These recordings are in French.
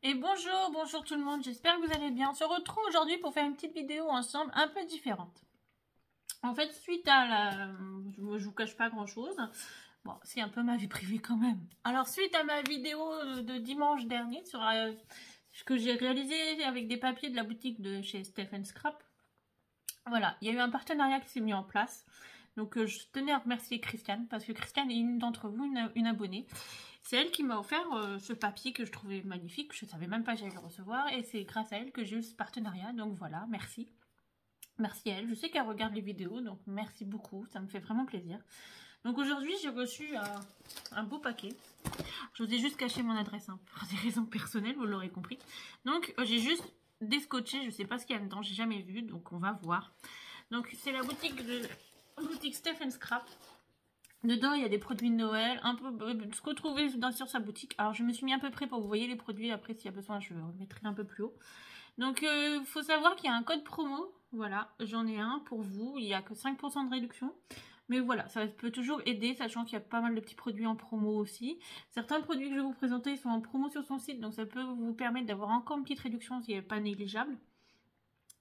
Et bonjour tout le monde, j'espère que vous allez bien. On se retrouve aujourd'hui pour faire une petite vidéo ensemble un peu différente. En fait, suite à la... Je vous cache pas grand chose. Bon, c'est un peu ma vie privée quand même. Alors, suite à ma vidéo de dimanche dernier sur ce que j'ai réalisé avec des papiers de la boutique de chez Stephen Scrap. Voilà, il y a eu un partenariat qui s'est mis en place. Donc, je tenais à remercier Christiane parce que Christiane est une d'entre vous, une abonnée. C'est elle qui m'a offert ce papier que je trouvais magnifique. Je ne savais même pas que j'allais le recevoir. Et c'est grâce à elle que j'ai eu ce partenariat. Donc voilà, merci. Merci à elle. Je sais qu'elle regarde les vidéos. Donc merci beaucoup. Ça me fait vraiment plaisir. Donc aujourd'hui, j'ai reçu un beau paquet. Je vous ai juste caché mon adresse hein, pour des raisons personnelles, vous l'aurez compris. Donc j'ai juste descotché. Je ne sais pas ce qu'il y a dedans. J'ai jamais vu. Donc on va voir. Donc c'est la boutique Stephen Scrap. Dedans, il y a des produits de Noël, un peu ce que trouver sur sa boutique. Alors, je me suis mis à peu près pour que vous voyez les produits. Après, s'il y a besoin, je remettrai un peu plus haut. Donc, il faut savoir qu'il y a un code promo. Voilà, j'en ai un pour vous. Il n'y a que 5% de réduction. Mais voilà, ça peut toujours aider, sachant qu'il y a pas mal de petits produits en promo aussi. Certains produits que je vais vous présenter sont en promo sur son site. Donc, ça peut vous permettre d'avoir encore une petite réduction si elle n'est pas négligeable.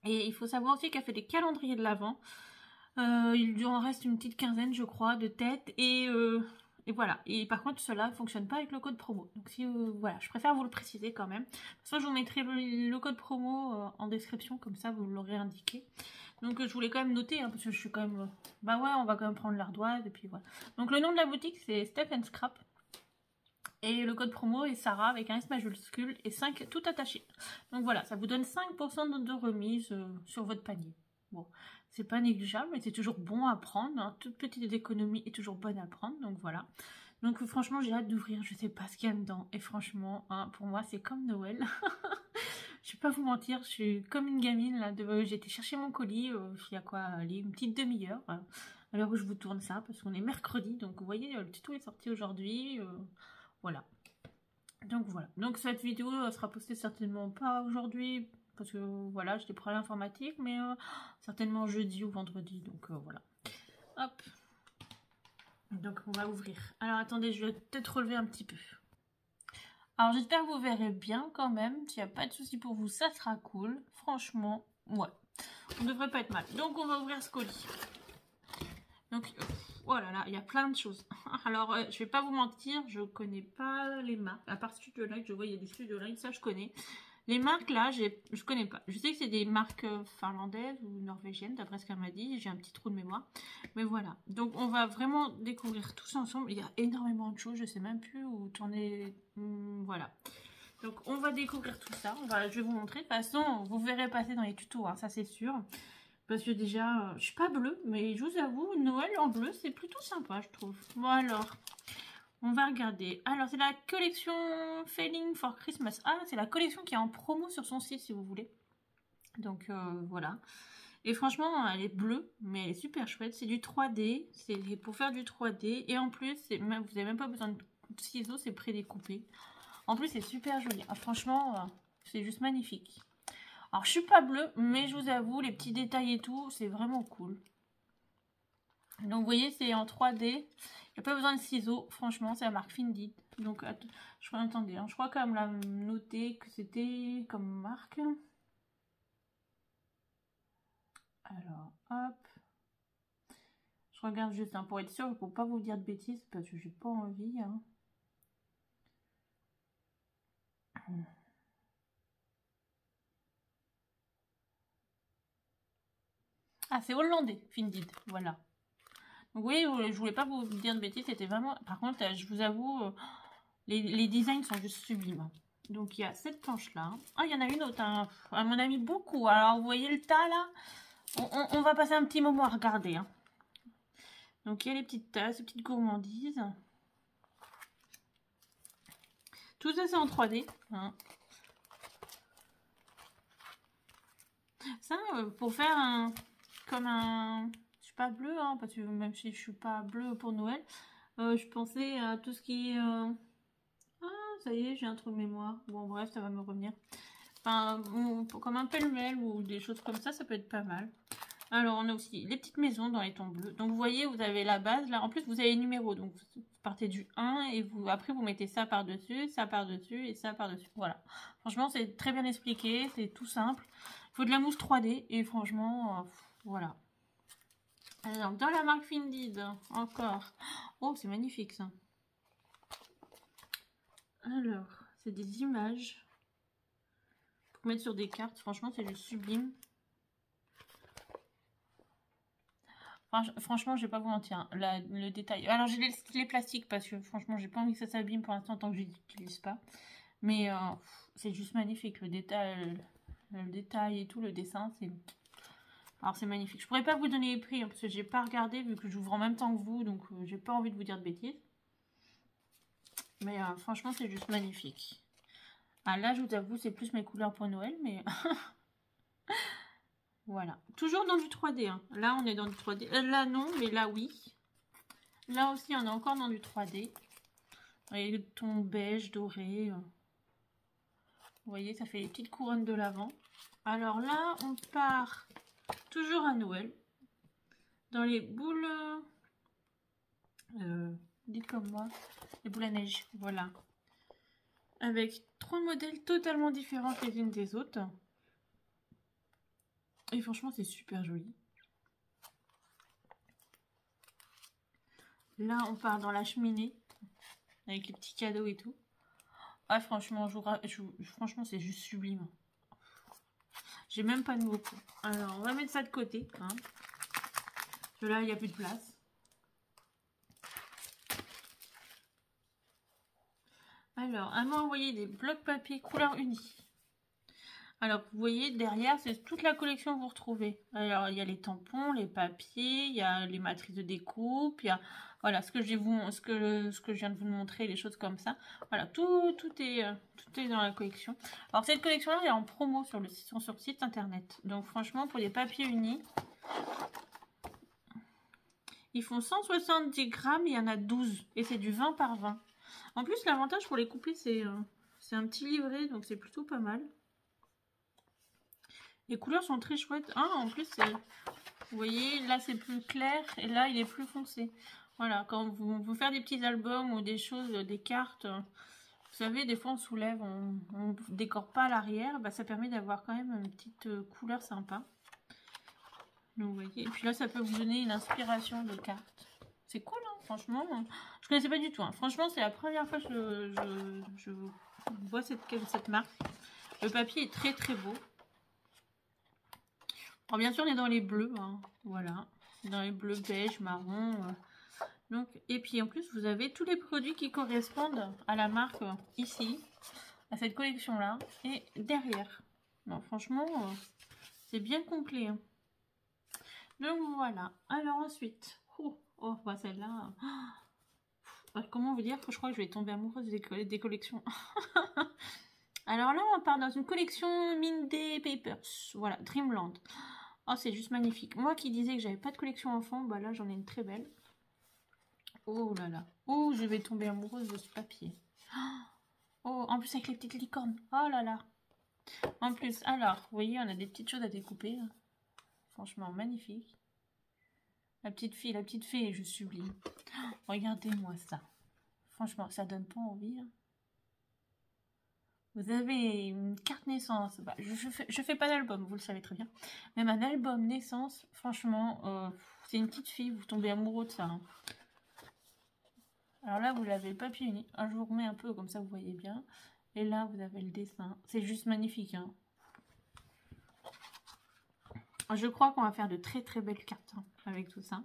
Et il faut savoir aussi qu'elle fait des calendriers de l'Avent. Il lui en reste une petite quinzaine, je crois, de tête. Et voilà. Et par contre, cela ne fonctionne pas avec le code promo. Donc, si voilà, je préfère vous le préciser quand même. Soit je vous mettrai le code promo en description, comme ça vous l'aurez indiqué. Donc, je voulais quand même noter, hein, parce que je suis quand même. Bah ouais, on va quand même prendre l'ardoise. Et puis voilà. Donc, le nom de la boutique, c'est Stephen Scrap. Et le code promo est Sarah avec un S majuscule et 5 tout attaché. Donc voilà, ça vous donne 5% de remise sur votre panier. Bon, c'est pas négligeable, mais c'est toujours bon à prendre. Hein. Toute petite économie est toujours bonne à prendre, donc voilà. Donc franchement, j'ai hâte d'ouvrir, je sais pas ce qu'il y a dedans. Et franchement, hein, pour moi, c'est comme Noël. Je vais pas vous mentir, je suis comme une gamine là. J'ai été chercher mon colis il y a quoi, allez, une petite demi-heure. À l'heure où je vous tourne ça, parce qu'on est mercredi. Donc vous voyez, le tuto est sorti aujourd'hui. Voilà. Donc voilà. Donc cette vidéo sera postée certainement pas aujourd'hui parce que voilà, j'ai des problèmes informatiques, mais certainement jeudi ou vendredi. Donc voilà. Hop. Donc on va ouvrir. Alors attendez, je vais peut-être relever un petit peu. Alors j'espère que vous verrez bien quand même. S'il n'y a pas de souci pour vous, ça sera cool. Franchement, ouais. On devrait pas être mal. Donc on va ouvrir ce colis. Donc oh là là, il y a plein de choses. Alors je vais pas vous mentir, je connais pas les marques. À part Studio Light, je vois il y a du Studio Light, ça je connais. Les marques là, je connais pas. Je sais que c'est des marques finlandaises ou norvégiennes, d'après ce qu'elle m'a dit. J'ai un petit trou de mémoire. Mais voilà. Donc on va vraiment découvrir tout ça ensemble. Il y a énormément de choses, je sais même plus où tourner. Voilà. Donc on va découvrir tout ça. Je vais vous montrer. De toute façon, vous verrez passer dans les tutos, hein, ça c'est sûr. Parce que déjà, je suis pas bleue, mais je vous avoue, Noël en bleu, c'est plutôt sympa, je trouve. Bon alors, on va regarder. Alors, c'est la collection Failing for Christmas. Ah, c'est la collection qui est en promo sur son site, si vous voulez. Donc, voilà. Et franchement, elle est bleue, mais elle est super chouette. C'est du 3D, c'est pour faire du 3D. Et en plus, vous n'avez même pas besoin de ciseaux, c'est prédécoupé. En plus, c'est super joli. Ah, franchement, c'est juste magnifique. Alors, je suis pas bleue, mais je vous avoue, les petits détails et tout, c'est vraiment cool. Donc, vous voyez, c'est en 3D. Il n'y a pas besoin de ciseaux. Franchement, c'est la marque Findit. Donc, attendez, hein, je crois qu'elle me l'a noté que c'était comme marque. Alors, hop. Je regarde juste hein, pour être sûre, pour pas vous dire de bêtises, parce que j'ai pas envie. Hein. Ah, c'est hollandais, Findit, voilà. Donc, vous voyez, je voulais pas vous dire de bêtises, c'était vraiment... Par contre, je vous avoue, les designs sont juste sublimes. Donc, il y a cette planche-là. Ah, il y en a une autre, hein. À mon avis, beaucoup. Alors, vous voyez le tas, là? On va passer un petit moment à regarder. Hein. Donc, il y a les petites tasses, les petites gourmandises. Tout ça, c'est en 3D. Hein. Ça, pour faire un... Comme un... Je suis pas bleu, hein, parce que même si je suis pas bleu pour Noël, je pensais à tout ce qui est... Ah, ça y est, j'ai un trou de mémoire. Bon, bref, ça va me revenir. Enfin, comme un pêle-mêle ou des choses comme ça peut être pas mal. Alors, on a aussi les petites maisons dans les tons bleus. Donc, vous voyez, vous avez la base. Là, en plus, vous avez les numéros. Donc, vous partez du 1 et après, vous mettez ça par-dessus et ça par-dessus. Voilà. Franchement, c'est très bien expliqué. C'est tout simple. Il faut de la mousse 3D. Et franchement, voilà. Alors, dans la marque Findid, encore. Oh, c'est magnifique, ça. Alors, c'est des images. Pour mettre sur des cartes. Franchement, c'est juste sublime. Franchement, je vais pas vous mentir, le détail. Alors, j'ai les plastiques parce que franchement, j'ai pas envie que ça s'abîme pour l'instant tant que je l'utilise pas. Mais c'est juste magnifique, le détail et tout, le dessin, c'est... Alors, c'est magnifique. Je pourrais pas vous donner les prix hein, parce que j'ai pas regardé vu que j'ouvre en même temps que vous, donc j'ai pas envie de vous dire de bêtises. Mais franchement, c'est juste magnifique. Ah, là, je vous avoue, c'est plus mes couleurs pour Noël, mais... Voilà. Toujours dans du 3D. Hein. Là, on est dans du 3D. Là, non, mais là, oui. Là aussi, on est encore dans du 3D. Et le ton beige, doré. Vous voyez, ça fait les petites couronnes de l'avant. Alors là, on part toujours à Noël. Dans les boules... dites comme moi. Les boules à neige. Voilà. Avec 3 modèles totalement différents les unes des autres. Et franchement, c'est super joli. Là, on part dans la cheminée. Avec les petits cadeaux et tout. Ah, franchement, franchement, c'est juste sublime. J'ai même pas de mots. Alors, on va mettre ça de côté. Hein. Parce que là, il n'y a plus de place. Alors, elle m'a envoyé des blocs papier couleur unie. Alors, vous voyez, derrière, c'est toute la collection que vous retrouvez. Alors, il y a les tampons, les papiers, il y a les matrices de découpe, il y a, voilà, ce que je viens de vous montrer, les choses comme ça. Voilà, tout est dans la collection. Alors, cette collection-là, elle est en promo sur le site internet. Donc, franchement, pour les papiers unis, ils font 170 grammes, il y en a 12. Et c'est du 20 par 20. En plus, l'avantage pour les couper, c'est un petit livret, donc c'est plutôt pas mal. Les couleurs sont très chouettes. Ah, en plus, vous voyez, là, c'est plus clair et là, il est plus foncé. Voilà, quand vous faites des petits albums ou des choses, des cartes, vous savez, des fois, on soulève, on décore pas à l'arrière. Bah, ça permet d'avoir quand même une petite couleur sympa. Donc, vous voyez. Et puis là, ça peut vous donner une inspiration de cartes. C'est cool, hein, franchement. Je connaissais pas du tout. Hein. Franchement, c'est la première fois que je vois cette marque. Le papier est très, très beau. Alors bien sûr, on est dans les bleus, hein, voilà, dans les bleus, beige, marron. Donc, et puis en plus, vous avez tous les produits qui correspondent à la marque ici, à cette collection-là, et derrière. Bon, franchement, c'est bien complet. Hein. Donc voilà. Alors ensuite, bah celle-là. Comment vous dire que je crois que je vais tomber amoureuse des collections. Alors là, on part dans une collection Minday Papers. Voilà, Dreamland. Oh, c'est juste magnifique. Moi qui disais que j'avais pas de collection enfant, bah là, j'en ai une très belle. Oh là là. Oh, je vais tomber amoureuse de ce papier. Oh, en plus avec les petites licornes. Oh là là. En plus, alors, vous voyez, on a des petites choses à découper. Franchement, magnifique. La petite fille est juste sublime. Regardez-moi ça. Franchement, ça donne pas envie. Hein. Vous avez une carte naissance. Bah, je fais pas d'album, vous le savez très bien. Même un album naissance, franchement, c'est une petite fille, vous tombez amoureux de ça. Hein. Alors là, vous l'avez le papier uni. Je vous remets un peu comme ça, vous voyez bien. Et là, vous avez le dessin. C'est juste magnifique. Hein. Je crois qu'on va faire de très très belles cartes hein, avec tout ça.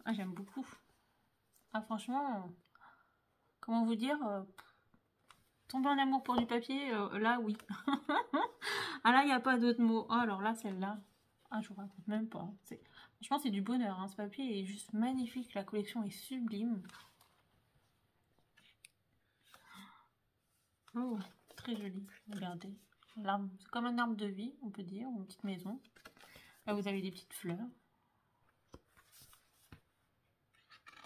Ah, j'aime beaucoup. Ah, franchement, comment vous dire tomber en amour pour du papier, là, oui. Ah là, il n'y a pas d'autre mot. Oh, alors là, celle-là, je vous raconte même pas. Hein. Franchement, c'est du bonheur. Hein. Ce papier est juste magnifique. La collection est sublime. Oh, très joli. Regardez. C'est comme un arbre de vie, on peut dire, ou une petite maison. Là, vous avez des petites fleurs.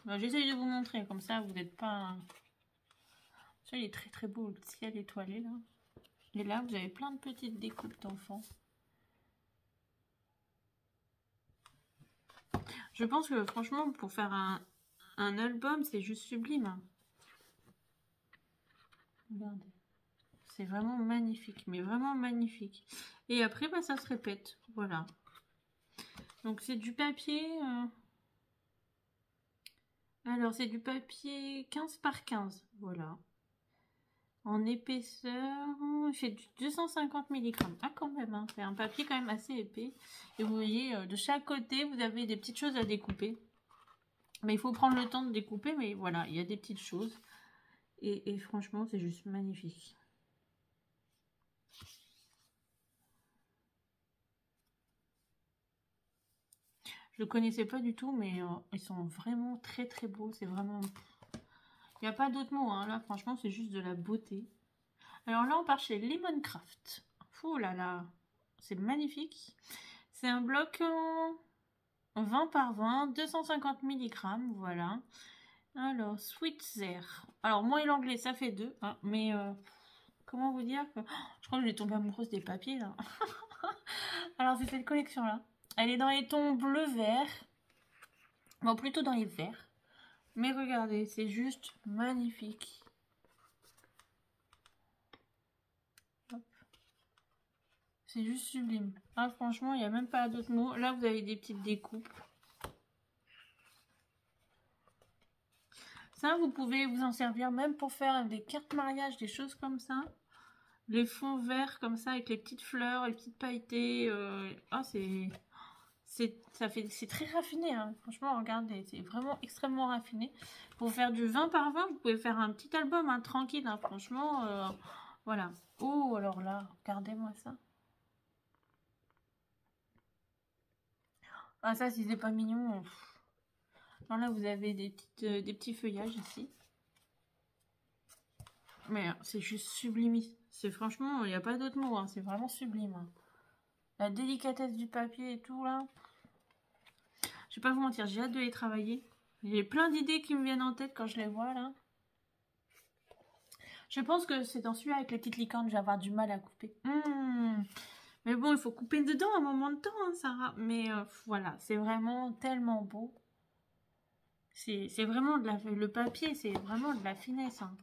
Bon, j'essaye de vous montrer, comme ça, vous n'êtes pas... Ça, il est très très beau, le ciel étoilé, là. Et là, vous avez plein de petites découpes d'enfants. Je pense que franchement, pour faire un album, c'est juste sublime. Hein. Regardez. C'est vraiment magnifique, mais vraiment magnifique. Et après, bah, ça se répète. Voilà. Donc, c'est du papier... Alors, c'est du papier 15 par 15. Voilà. En épaisseur, il fait du 250 mg. Ah, quand même, hein. C'est un papier quand même assez épais. Et vous voyez, de chaque côté, vous avez des petites choses à découper. Mais il faut prendre le temps de découper, mais voilà, il y a des petites choses. Et franchement, c'est juste magnifique. Je ne connaissais pas du tout, mais ils sont vraiment très très beaux. C'est vraiment... Il n'y a pas d'autre mot, hein. Là, franchement, c'est juste de la beauté. Alors là, on part chez Lemoncraft. Oh là là, c'est magnifique. C'est un bloc en 20 par 20, 250 mg, voilà. Alors, Switzer. Alors, moi et l'anglais, ça fait 2, hein, mais comment vous dire que... Oh, je crois que je vais tomber amoureuse des papiers, là. Alors, c'est cette collection-là. Elle est dans les tons bleu-vert. Bon, plutôt dans les verts. Mais regardez, c'est juste magnifique. C'est juste sublime. Ah, franchement, il n'y a même pas d'autres mots. Là, vous avez des petites découpes. Ça, vous pouvez vous en servir même pour faire des cartes mariage, des choses comme ça. Les fonds verts comme ça, avec les petites fleurs, les petites pailletées. Ah, c'est très raffiné. Hein. Franchement, regardez, c'est vraiment extrêmement raffiné. Pour faire du 20 par 20, vous pouvez faire un petit album hein, tranquille. Hein. Franchement, voilà. Oh, alors là, regardez-moi ça. Ah ça, si c'est pas mignon. Alors là, vous avez des petits feuillages ici. Mais c'est juste sublime. C'est franchement, il n'y a pas d'autre mot. Hein. C'est vraiment sublime. Hein. La délicatesse du papier et tout là. Je vais pas vous mentir, j'ai hâte de les travailler. J'ai plein d'idées qui me viennent en tête quand je les vois là. Je pense que c'est dans celui-là avec les petites licornes, je vais avoir du mal à couper. Mais bon, il faut couper dedans un moment de temps, hein, Sarah. Mais voilà, c'est vraiment tellement beau. C'est vraiment de la... Le papier, c'est vraiment de la finesse. Hein.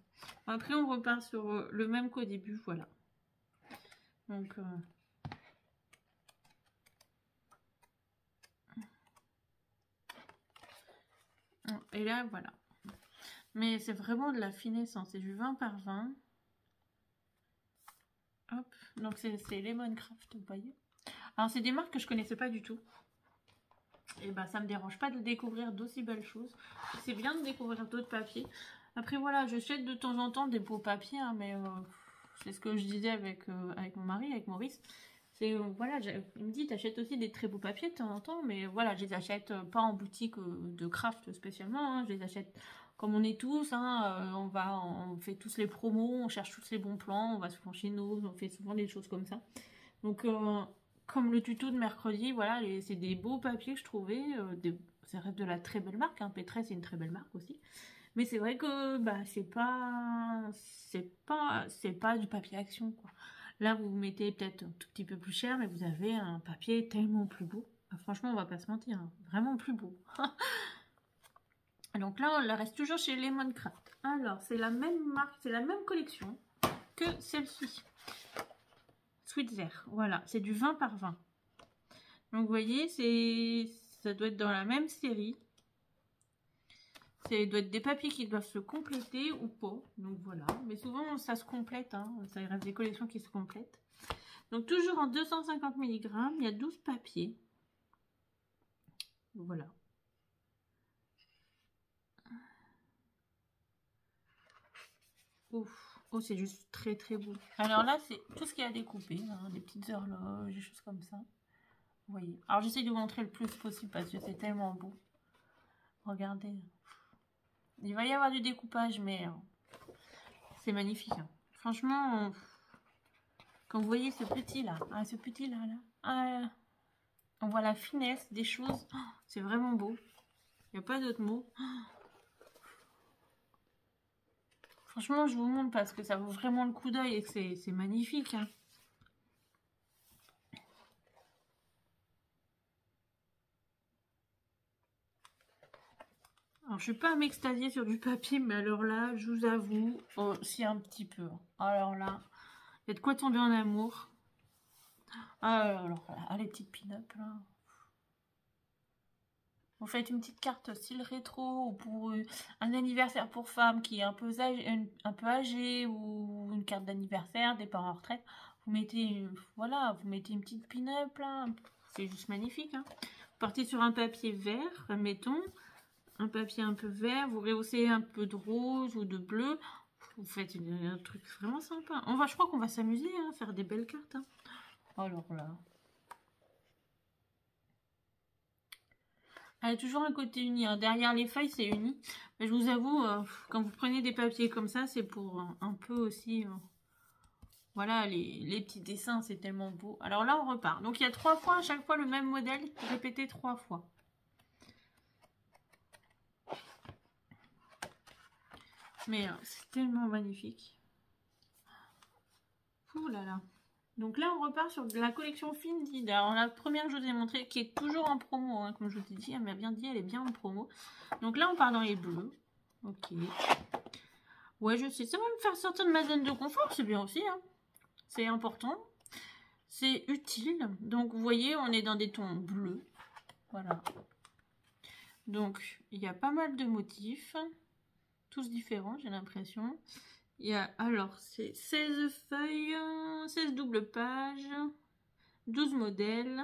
Après, on repart sur le même qu'au début, voilà. Donc... Et là, voilà. Mais c'est vraiment de la finesse. Hein. C'est du 20 par 20. Hop. Donc, c'est Lemoncraft, vous voyez. Alors, c'est des marques que je connaissais pas du tout. Et bah, ça me dérange pas de découvrir d'aussi belles choses. C'est bien de découvrir d'autres papiers. Après, voilà, je jette de temps en temps des beaux papiers, hein, mais c'est ce que je disais avec mon mari, avec Maurice. C'est, voilà, il me dit, t'achètes aussi des très beaux papiers de temps en temps, mais voilà, je les achète pas en boutique de craft spécialement, hein, je les achète comme on est tous, hein, on fait tous les promos, on cherche tous les bons plans, on va souvent chez nous, on fait souvent des choses comme ça. Donc, comme le tuto de mercredi, voilà, c'est des beaux papiers que je trouvais, ça reste de la très belle marque, hein, Pétresse c'est une très belle marque aussi. Mais c'est vrai que bah, c'est pas du papier action, quoi. Là, vous mettez peut-être un tout petit peu plus cher, mais vous avez un papier tellement plus beau. Franchement, on va pas se mentir, hein, vraiment plus beau. Donc là, on reste toujours chez Lemoncraft. Alors, c'est la même marque, c'est la même collection que celle-ci. Switzer, voilà, c'est du 20 par 20. Donc, vous voyez, ça doit être dans la même série. Ça doit être des papiers qui doivent se compléter ou pas. Donc voilà. Mais souvent, ça se complète. Hein. Ça reste des collections qui se complètent. Donc toujours en 250 mg. Il y a 12 papiers. Voilà. Ouf. Oh, c'est juste très très beau. Alors là, c'est tout ce qu'il y a à découper. Hein. Des petites horloges, des choses comme ça. Vous voyez. Alors j'essaie de vous montrer le plus possible parce que c'est tellement beau. Regardez. Il va y avoir du découpage, mais c'est magnifique. Hein. Franchement, quand vous voyez ce petit là, on voit la finesse des choses. Oh, c'est vraiment beau. Il n'y a pas d'autre mot. Oh. Franchement, je vous montre parce que ça vaut vraiment le coup d'œil et que c'est magnifique. Hein. Alors, je suis pas à m'extasier sur du papier, mais alors là, je vous avoue, si un petit peu. Alors là, il y a de quoi tomber en amour. Alors là, les petites pin-up là. Vous faites une petite carte style rétro ou pour un anniversaire pour femme qui est un peu âgée ou une carte d'anniversaire, départ en retraite. Vous mettez, voilà, vous mettez une petite pin-up là. C'est juste magnifique. Hein. Vous partez sur un papier vert, mettons. Un papier un peu vert. Vous rehaussez un peu de rose ou de bleu. Vous faites un truc vraiment sympa. Je crois qu'on va s'amuser à faire des belles cartes. Hein. Alors là. Elle a toujours un côté uni. Hein. Derrière les feuilles, c'est uni. Mais je vous avoue, quand vous prenez des papiers comme ça, c'est pour un peu aussi... voilà, les petits dessins, c'est tellement beau. Alors là, on repart. Donc, il y a 3 fois, à chaque fois, le même modèle, répété 3 fois. Mais c'est tellement magnifique. Ouh là là. Donc là, on repart sur de la collection Findid. Alors la première que je vous ai montrée, qui est toujours en promo, hein, comme je vous ai dit, elle m'a bien dit, elle est bien en promo. Donc là, on part dans les bleus. Ok. Ouais, je sais, ça va me faire sortir de ma zone de confort, c'est bien aussi. Hein. C'est important. C'est utile. Donc vous voyez, on est dans des tons bleus. Voilà. Donc, il y a pas mal de motifs. Tous différents, j'ai l'impression. Il y a, alors, c'est 16 feuilles, 16 doubles pages, 12 modèles,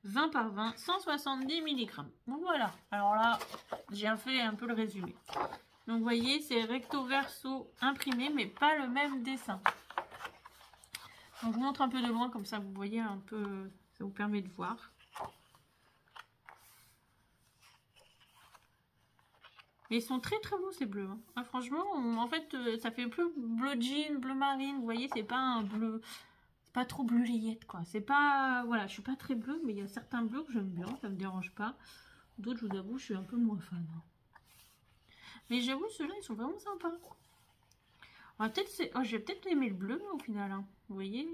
20 par 20, 170 mg. Donc voilà, alors là, j'ai fait un peu le résumé. Donc vous voyez, c'est recto verso imprimé, mais pas le même dessin. Donc je vous montre un peu de loin, comme ça vous voyez un peu, ça vous permet de voir. Mais ils sont très très beaux ces bleus. Hein. Ah, franchement, en fait, ça fait plus bleu jean, bleu marine. Vous voyez, c'est pas un bleu, c'est pas trop bleu layette quoi. C'est pas, voilà, je suis pas très bleue, mais il y a certains bleus que j'aime bien, ça me dérange pas. D'autres, je vous avoue, je suis un peu moins fan. Hein. Mais j'avoue, ceux-là, ils sont vraiment sympas. Je vais peut-être aimer le bleu au final. Hein. Vous voyez,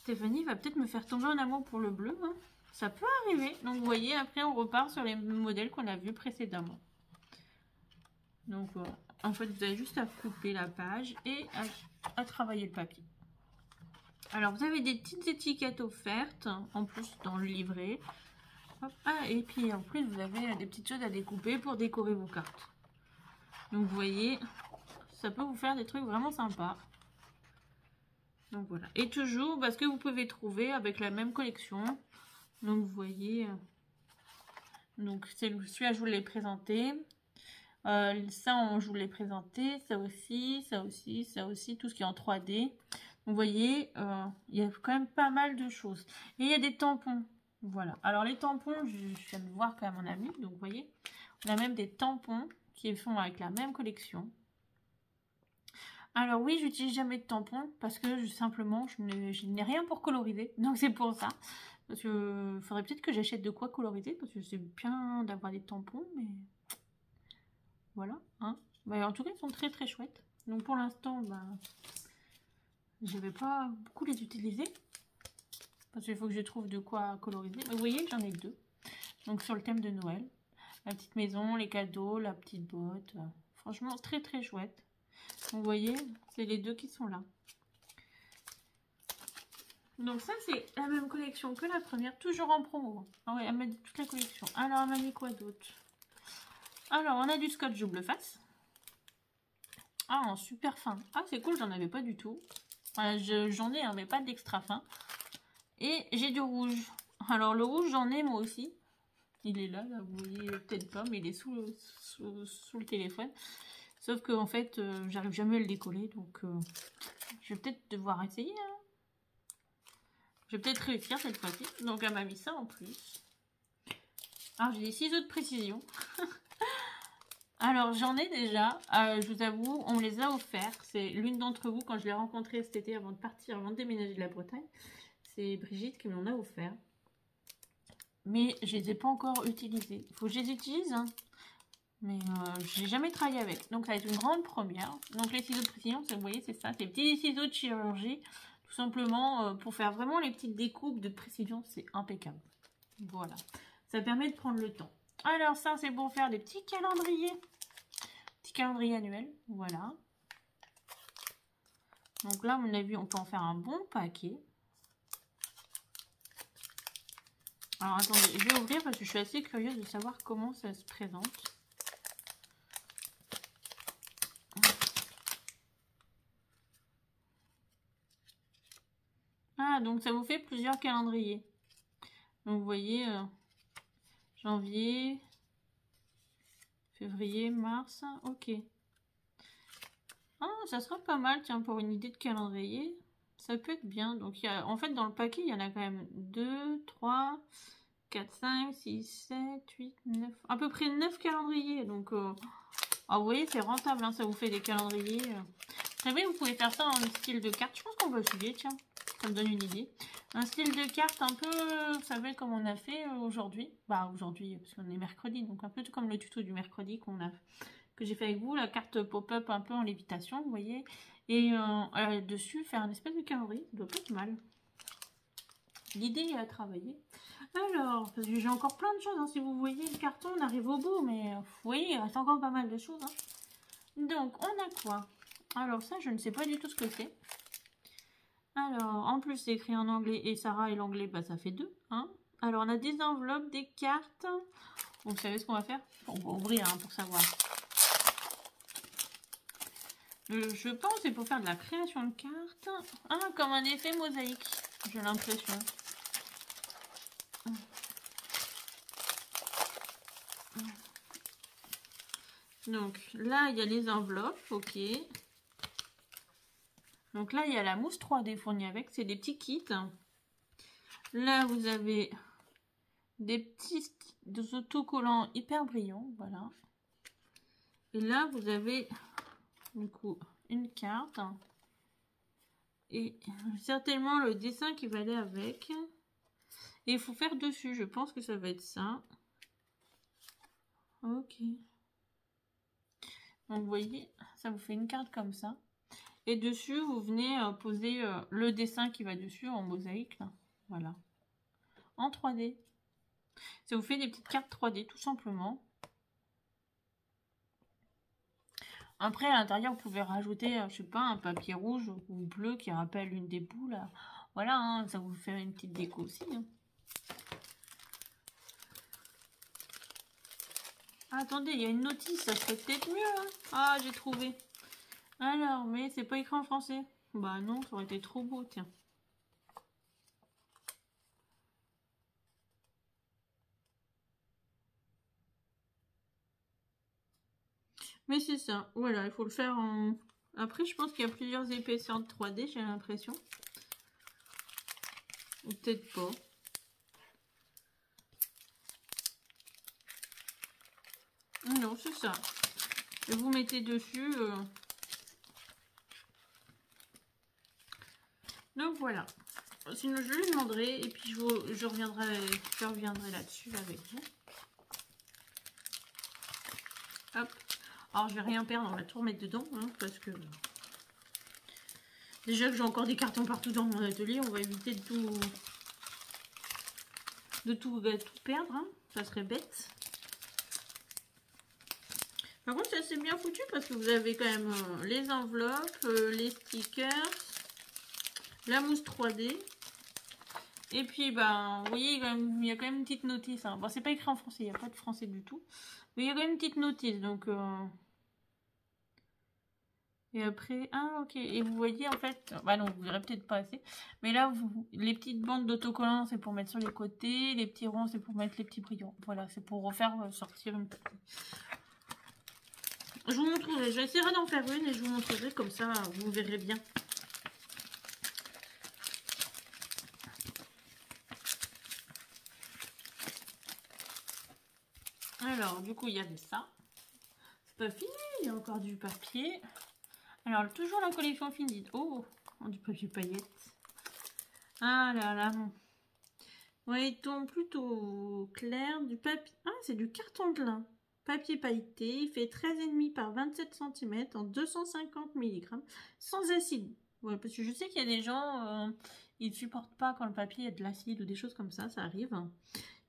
Stéphanie va peut-être me faire tomber en amour pour le bleu. Hein. Ça peut arriver. Donc, vous voyez, après, on repart sur les modèles qu'on a vus précédemment. Donc, en fait, vous avez juste à couper la page et à travailler le papier. Alors, vous avez des petites étiquettes offertes, en plus, dans le livret. Hop. Ah, et puis, en plus, vous avez des petites choses à découper pour décorer vos cartes. Donc, vous voyez, ça peut vous faire des trucs vraiment sympas. Donc, voilà. Et toujours, parce que vous pouvez trouver avec la même collection. Donc, vous voyez, donc c'est celui-là, je vous l'ai présenté. Ça, je vous l'ai présenté. Ça aussi, ça aussi, ça aussi, tout ce qui est en 3D. Donc, vous voyez, il y a quand même pas mal de choses. Et il y a des tampons. Voilà. Alors, les tampons, je viens de voir quand même mon ami. Donc, vous voyez, on a même des tampons qui font avec la même collection. Alors, oui, j'utilise jamais de tampons parce que simplement, je n'ai rien pour coloriser. Donc, c'est pour ça. Parce que faudrait peut-être que j'achète de quoi coloriser, parce que c'est bien d'avoir des tampons, mais voilà. Hein. Bah, en tout cas, ils sont très très chouettes. Donc pour l'instant, bah, je vais pas beaucoup les utiliser. Parce qu'il faut que je trouve de quoi coloriser. Mais vous voyez, j'en ai 2. Donc sur le thème de Noël. La petite maison, les cadeaux, la petite botte. Franchement, très très chouette. Donc, vous voyez, c'est les 2 qui sont là. Donc ça, c'est la même collection que la première, toujours en promo. Ah ouais, elle m'a dit toute la collection. Alors, elle m'a mis quoi d'autre? Alors, on a du scotch double face. Ah, en super fin. Ah, c'est cool, j'en avais pas du tout. Voilà, j'en ai, hein, mais pas d'extra fin. Et j'ai du rouge. Alors, le rouge, j'en ai moi aussi. Il est là, vous voyez peut-être pas, mais il est sous le téléphone. Sauf que en fait, j'arrive jamais à le décoller, donc je vais peut-être devoir essayer. Hein. Je vais peut-être réussir cette fois-ci. Donc, elle m'a mis ça en plus. Alors, j'ai des ciseaux de précision. Alors, j'en ai déjà. Je vous avoue, on me les a offerts. C'est l'une d'entre vous, quand je l'ai rencontrée cet été avant de partir, avant de déménager de la Bretagne. C'est Brigitte qui m'en a offert. Mais je les ai pas encore utilisés. Il faut que je les utilise. Hein. Mais j'ai jamais travaillé avec. Donc, ça va être une grande première. Donc, les ciseaux de précision, vous voyez, c'est ça. C'est des petits ciseaux de chirurgie. Tout simplement, pour faire vraiment les petites découpes de précision, c'est impeccable. Voilà. Ça permet de prendre le temps. Alors ça, c'est pour faire des petits calendriers. Petit calendrier annuel, voilà. Donc là, à mon avis, on peut en faire un bon paquet. Alors attendez, je vais ouvrir parce que je suis assez curieuse de savoir comment ça se présente. Ah, donc ça vous fait plusieurs calendriers. Donc vous voyez, janvier, février, mars, ok. Ah, ça sera pas mal, tiens, pour une idée de calendrier. Ça peut être bien. Donc, il y a, en fait, dans le paquet, il y en a quand même 2, 3, 4, 5, 6, 7, 8, 9. À peu près 9 calendriers. Donc, ah, vous voyez, c'est rentable. Hein, ça vous fait des calendriers. Vous savez, vous pouvez faire ça en style de carte. Je pense qu'on va essayer, tiens. Ça me donne une idée. Un style de carte un peu, vous savez, comme on a fait aujourd'hui. Bah, aujourd'hui, parce qu'on est mercredi. Donc, un peu comme le tuto du mercredi que j'ai fait avec vous, la carte pop-up un peu en lévitation, vous voyez. Et dessus, faire un espèce de calendrier, ça doit pas être mal. L'idée est à travailler. Alors, parce que j'ai encore plein de choses, hein. Si vous voyez le carton, on arrive au bout, mais vous voyez, il reste encore pas mal de choses. Hein. Donc, on a quoi? Alors ça, je ne sais pas du tout ce que c'est. Alors, en plus, c'est écrit en anglais, et Sarah et l'anglais, bah ça fait 2. Hein. Alors, on a des enveloppes, des cartes. Vous savez ce qu'on va faire? On va ouvrir hein, pour savoir. Je pense que c'est pour faire de la création de cartes. Ah, comme un effet mosaïque, j'ai l'impression. Donc là, il y a les enveloppes, ok. Donc là, il y a la mousse 3D fournie avec, c'est des petits kits. Là, vous avez des petits autocollants hyper brillants, voilà. Et là, vous avez du coup une carte. Et certainement le dessin qui va aller avec. Et il faut faire dessus, je pense que ça va être ça. Ok. Donc vous voyez, ça vous fait une carte comme ça. Et dessus, vous venez poser le dessin qui va dessus en mosaïque. Là. Voilà. En 3D. Ça vous fait des petites cartes 3D tout simplement. Après, à l'intérieur, vous pouvez rajouter, je sais pas, un papier rouge ou bleu qui rappelle une des boules. Voilà, hein, ça vous fait une petite déco aussi. Hein. Ah, attendez, il y a une notice, ça serait peut-être mieux. Hein. Ah, j'ai trouvé. Alors, mais c'est pas écrit en français. Bah non, ça aurait été trop beau, tiens. Mais c'est ça, voilà, il faut le faire en... Après, je pense qu'il y a plusieurs épaisseurs de 3D, j'ai l'impression. Ou peut-être pas. Non, c'est ça. Et vous mettez dessus... Donc voilà. Sinon, je lui demanderai et puis je reviendrai là-dessus avec vous. Hop. Alors, je vais rien perdre, on va tout remettre dedans, hein, parce que... Déjà que j'ai encore des cartons partout dans mon atelier, on va éviter de tout perdre, hein. Ça serait bête. Par contre, c'est assez bien foutu parce que vous avez quand même les enveloppes, les stickers, la mousse 3D. Et puis, ben, vous voyez, il y a quand même une petite notice. Hein. Bon, c'est pas écrit en français, il n'y a pas de français du tout. Mais il y a quand même une petite notice, donc... Et après, ah ok, et vous voyez en fait, bah non, vous verrez peut-être pas assez, mais là, les petites bandes d'autocollants, c'est pour mettre sur les côtés, les petits ronds, c'est pour mettre les petits brillants. Voilà, c'est pour refaire sortir une petite... Je vous montrerai, j'essaierai d'en faire une et je vous montrerai, comme ça, vous verrez bien. Alors, du coup, il y avait ça. C'est pas fini, il y a encore du papier. Alors, toujours la collection Finit. Oh, du papier paillettes. Ah là là. Ouais, ton plutôt clair. Du papier. Ah, c'est du carton de lin. Papier pailleté. Il fait 13,5 par 27 cm en 250 mg. Sans acide. Ouais, parce que je sais qu'il y a des gens, ils ne supportent pas quand le papier a de l'acide ou des choses comme ça. Ça arrive.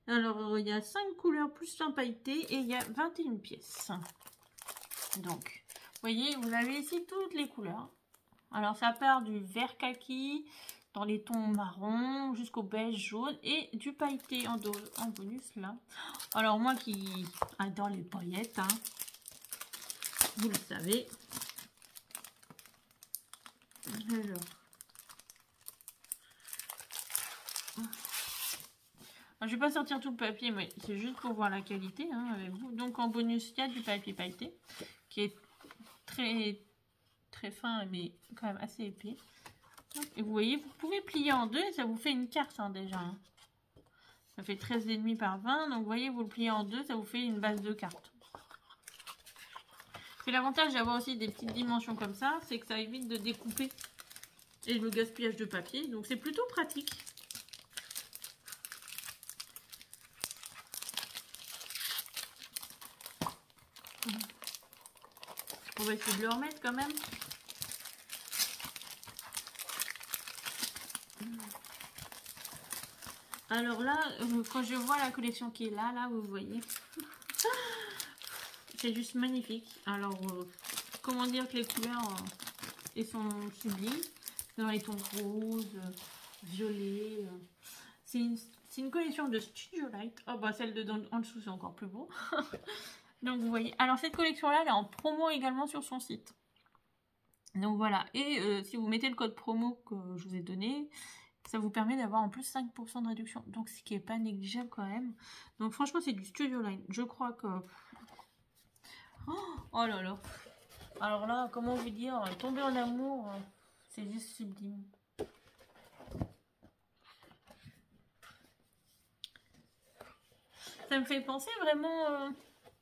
Alors, il y a 5 couleurs plus un pailleté et il y a 21 pièces. Donc, vous voyez, vous avez ici toutes les couleurs. Alors, ça part du vert kaki, dans les tons marron, jusqu'au beige jaune et du pailleté en bonus, là. Alors, moi qui adore les paillettes, hein, vous le savez. Alors... je vais pas sortir tout le papier, mais c'est juste pour voir la qualité hein, avec vous. Donc en bonus, il y a du papier pailleté qui est très fin, mais quand même assez épais. Et vous voyez, vous pouvez plier en deux et ça vous fait une carte hein, déjà. Hein. Ça fait 13,5 par 20. Donc vous voyez, vous le pliez en deux, ça vous fait une base de carte. C'est l'avantage d'avoir aussi des petites dimensions comme ça, c'est que ça évite de découper et le gaspillage de papier. Donc c'est plutôt pratique. On va essayer de le remettre quand même. Alors là, quand je vois la collection qui est là, vous voyez. C'est juste magnifique. Alors, comment dire que les couleurs, elles sont sublimes. Dans les tons roses, violets. C'est une collection de Studio Light. Oh bah celle de en dessous, c'est encore plus beau. Donc vous voyez, alors cette collection-là, elle est en promo également sur son site. Donc voilà, et si vous mettez le code promo que je vous ai donné, ça vous permet d'avoir en plus 5% de réduction. Donc ce qui n'est pas négligeable quand même. Donc franchement, c'est du Studio Line. Je crois que... Oh là là. Alors là, comment vous dire, tomber en amour, c'est juste sublime. Ça me fait penser vraiment...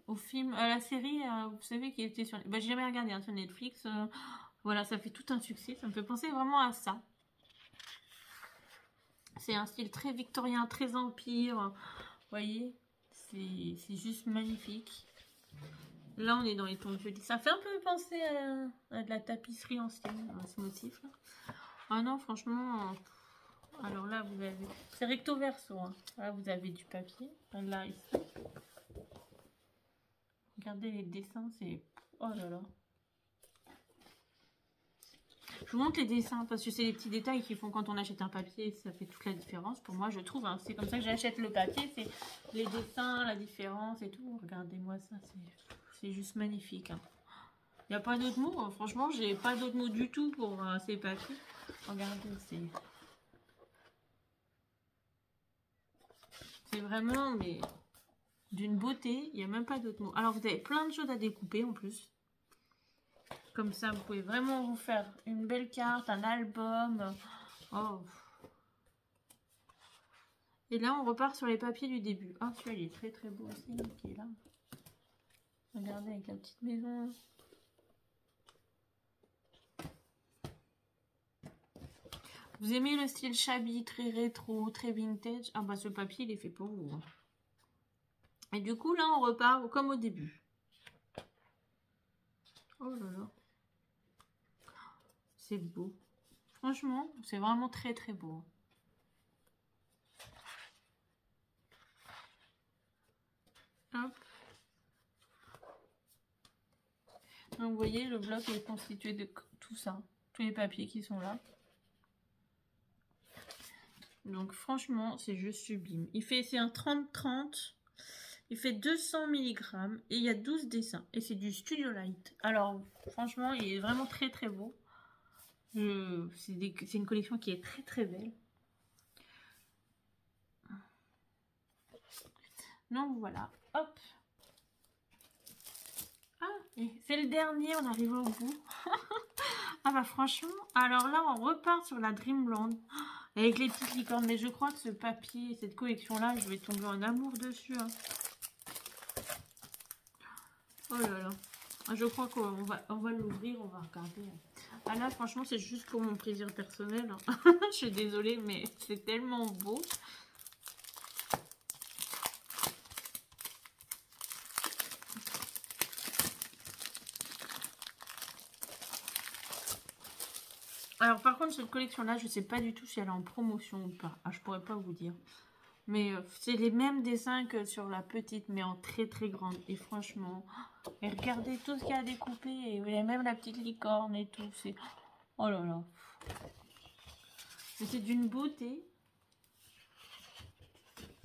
au film, à la série, vous savez, qui était sur... Bah, j'ai jamais regardé hein, sur Netflix. Voilà, ça fait tout un succès. Ça me fait penser vraiment à ça. C'est un style très victorien, très empire. Vous voyez, c'est juste magnifique. Là, on est dans les tons de jeudi. Ça fait un peu penser à de la tapisserie ancienne, à ce motif-là. Ah non, franchement... alors là, vous avez... c'est recto verso. Hein. Là, vous avez du papier. Là, ici. Regardez les dessins, c'est... oh là là. Je vous montre les dessins parce que c'est les petits détails qui font quand on achète un papier, ça fait toute la différence. Pour moi, je trouve, hein, c'est comme ça que j'achète le papier, c'est les dessins, la différence et tout. Regardez-moi ça, c'est juste magnifique. Hein. Il n'y a pas d'autres mots, hein. Franchement, j'ai pas d'autres mots du tout pour ces papiers. Regardez, c'est vraiment, mais d'une beauté, il n'y a même pas d'autres mots. Alors, vous avez plein de choses à découper en plus. Comme ça, vous pouvez vraiment vous faire une belle carte, un album. Oh. Et là, on repart sur les papiers du début. Ah, celui-là, il est très très beau aussi, qui est là. Regardez avec la petite maison. Vous aimez le style shabby, très rétro, très vintage? Ah bah, ce papier, il est fait pour vous. Et du coup, là, on repart comme au début. Oh là là. C'est beau. Franchement, c'est vraiment très très beau. Hop. Donc vous voyez, le bloc est constitué de tout ça. Tous les papiers qui sont là. Donc franchement, c'est juste sublime. C'est un 30-30. Il fait 200 mg. Et il y a 12 dessins. Et c'est du Studio Light. Alors franchement, il est vraiment très très beau. C'est une collection qui est très très belle. Donc voilà, hop. Ah, c'est le dernier, on arrive au bout. Ah bah franchement, alors là on repart sur la Dreamland. Avec les petites licornes, mais je crois que ce papier, cette collection-là, je vais tomber en amour dessus. Hein. Oh là là. Je crois qu'on va l'ouvrir, on va regarder. Ah là, franchement, c'est juste pour mon plaisir personnel. Hein. Je suis désolée, mais c'est tellement beau. Alors, par contre, cette collection-là, je sais pas du tout si elle est en promotion ou pas. Ah, je pourrais pas vous dire. Mais c'est les mêmes dessins que sur la petite, mais en très très grande. Et franchement, et regardez tout ce qu'il y a à découper. Et il y a même la petite licorne et tout. C'est... Oh là là. C'est d'une beauté.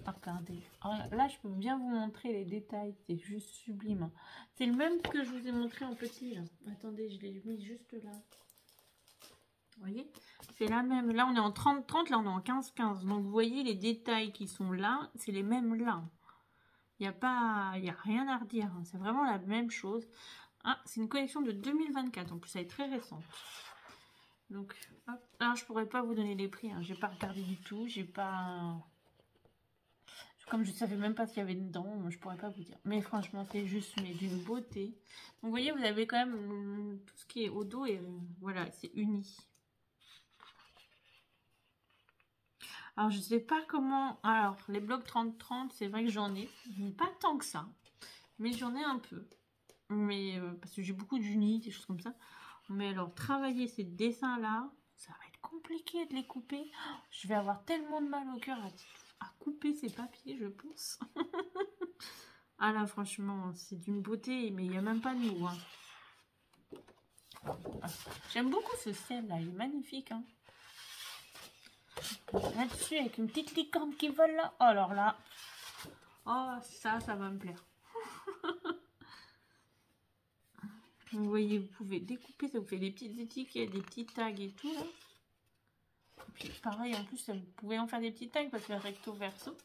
Regardez. Là, je peux bien vous montrer les détails. C'est juste sublime. C'est le même que je vous ai montré en petit. Là. Attendez, je l'ai mis juste là. Vous voyez? C'est la même. Là, on est en 30-30. Là, on est en 15-15. Donc, vous voyez les détails qui sont là. C'est les mêmes là. Il n'y a pas... Il n'y a rien à redire. Hein. C'est vraiment la même chose. Ah, c'est une collection de 2024. En plus, elle est très récente. Donc, hop. Alors, je pourrais pas vous donner les prix. Hein. J'ai pas regardé du tout. J'ai pas... Comme je savais même pas ce qu'il y avait dedans, je pourrais pas vous dire. Mais franchement, c'est juste mais d'une beauté. Donc, vous voyez, vous avez quand même tout ce qui est au dos et voilà, c'est uni. Alors, je sais pas comment... Alors, les blocs 30-30, c'est vrai que j'en ai. Pas tant que ça. Mais j'en ai un peu. Mais parce que j'ai beaucoup d'unis, des choses comme ça. Mais alors, travailler ces dessins-là, ça va être compliqué de les couper. Je vais avoir tellement de mal au cœur à couper ces papiers, je pense. Ah là, franchement, c'est d'une beauté, mais il n'y a même pas de mots. Hein. J'aime beaucoup ce ciel-là, il est magnifique. Hein. Là-dessus, avec une petite licorne qui vole là. Oh, alors là, oh, ça va me plaire. Vous voyez, vous pouvez découper, ça vous fait des petites étiquettes, des petits tags et tout. Là. Et puis pareil, en plus, vous pouvez en faire des petits tags parce que recto verso.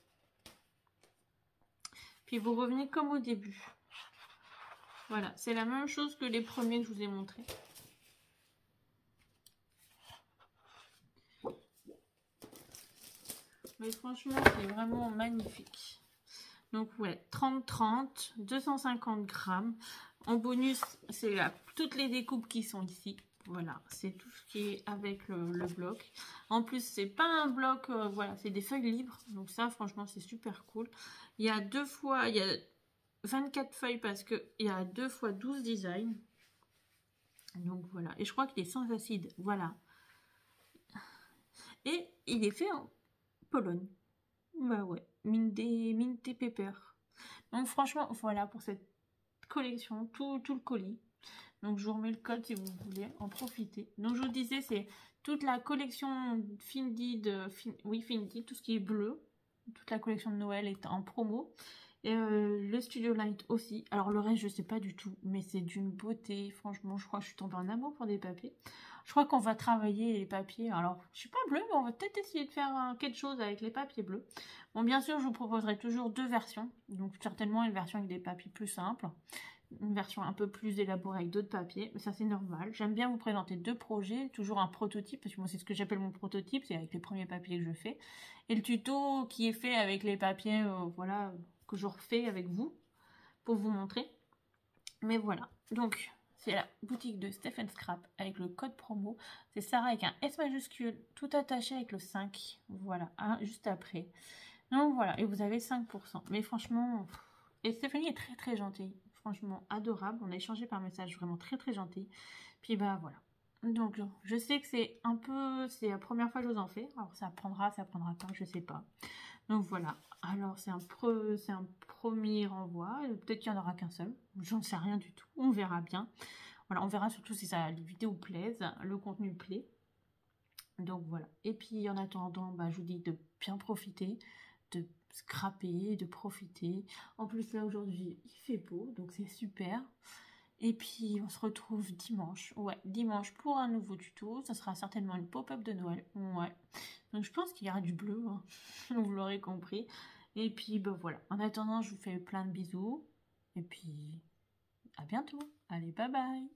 Puis vous revenez comme au début. Voilà, c'est la même chose que les premiers que je vous ai montrés. Mais franchement, c'est vraiment magnifique. Donc ouais, 30-30, 250 grammes. En bonus, c'est toutes les découpes qui sont ici. Voilà, c'est tout ce qui est avec le bloc. En plus, c'est pas un bloc, voilà, c'est des feuilles libres. Donc ça, franchement, c'est super cool. Il y a 24 feuilles parce qu'il y a 2 fois 12 designs. Donc voilà, et je crois qu'il est sans acide, voilà. Et il est fait en Pologne. Bah ouais, mint et pepper. Donc franchement, voilà pour cette collection, tout le colis. Donc je vous remets le code si vous voulez en profiter. Donc je vous disais, c'est toute la collection Findy, Findy, tout ce qui est bleu. Toute la collection de Noël est en promo. Et le Studio Light aussi. Alors le reste, je sais pas du tout, mais c'est d'une beauté. Franchement, je crois que je suis tombée en amour pour des papiers. Je crois qu'on va travailler les papiers. Alors, je suis pas bleue, mais on va peut-être essayer de faire quelque chose avec les papiers bleus. Bon, bien sûr, je vous proposerai toujours 2 versions. Donc, certainement une version avec des papiers plus simples. Une version un peu plus élaborée avec d'autres papiers. Mais ça, c'est normal. J'aime bien vous présenter 2 projets. Toujours un prototype, parce que moi, c'est ce que j'appelle mon prototype. C'est avec les premiers papiers que je fais. Et le tuto qui est fait avec les papiers, voilà, que je refais avec vous. Pour vous montrer. Mais voilà. Donc... c'est la boutique de Steph & Scrap avec le code promo. C'est Sarah avec un S majuscule, tout attaché avec le 5. Voilà, juste après. Donc voilà, et vous avez 5%. Mais franchement, et Stéphanie est très très gentille. Franchement, adorable. On a échangé par message, vraiment très très gentille. Puis bah voilà. Donc je sais que c'est un peu, c'est la première fois que je vous en fais. Alors ça prendra pas, je sais pas. Donc voilà, alors c'est un premier renvoi, peut-être qu'il n'y en aura qu'un seul, j'en sais rien du tout, on verra bien. Voilà, on verra surtout si les vidéos plaisent, le contenu plaît. Donc voilà, et puis en attendant, bah, je vous dis de bien profiter, de scraper, de profiter. En plus là aujourd'hui, il fait beau, donc c'est super. Et puis on se retrouve dimanche, ouais, dimanche pour un nouveau tuto. Ça sera certainement une pop-up de Noël, ouais. Donc je pense qu'il y aura du bleu, hein. Vous l'aurez compris. Et puis ben voilà, en attendant je vous fais plein de bisous. Et puis à bientôt. Allez, bye bye.